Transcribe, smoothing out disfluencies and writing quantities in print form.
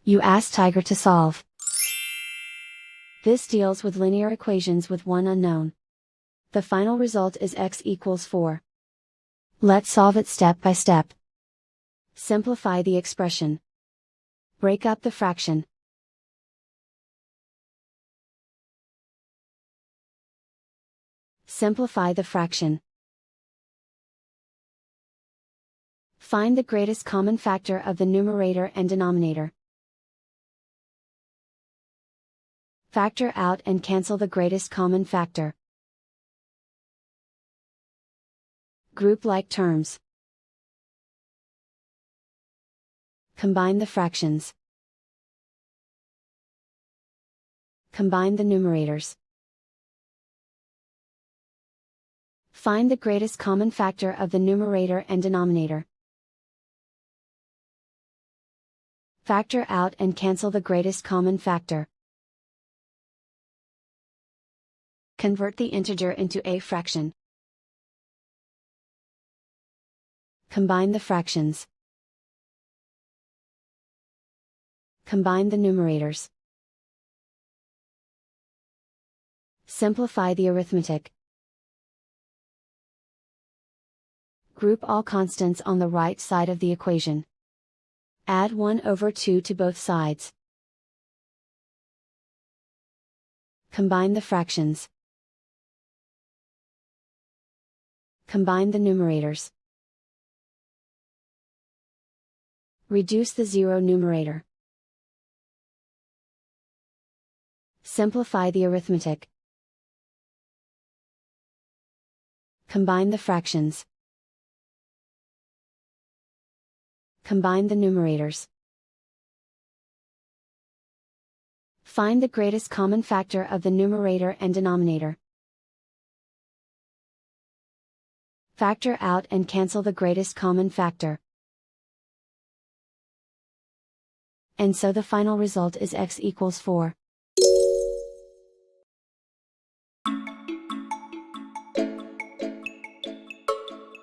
You ask Tiger to solve. This deals with linear equations with one unknown. The final result is x equals 4. Let's solve it step by step. Simplify the expression. Break up the fraction. Simplify the fraction. Find the greatest common factor of the numerator and denominator. Factor out and cancel the greatest common factor. Group like terms. Combine the fractions. Combine the numerators. Find the greatest common factor of the numerator and denominator. Factor out and cancel the greatest common factor. Convert the integer into a fraction. Combine the fractions. Combine the numerators. Simplify the arithmetic. Group all constants on the right side of the equation. Add 1/2 to both sides. Combine the fractions. Combine the numerators. Reduce the zero numerator. Simplify the arithmetic. Combine the fractions. Combine the numerators. Find the greatest common factor of the numerator and denominator. Factor out and cancel the greatest common factor. And so the final result is x equals 4.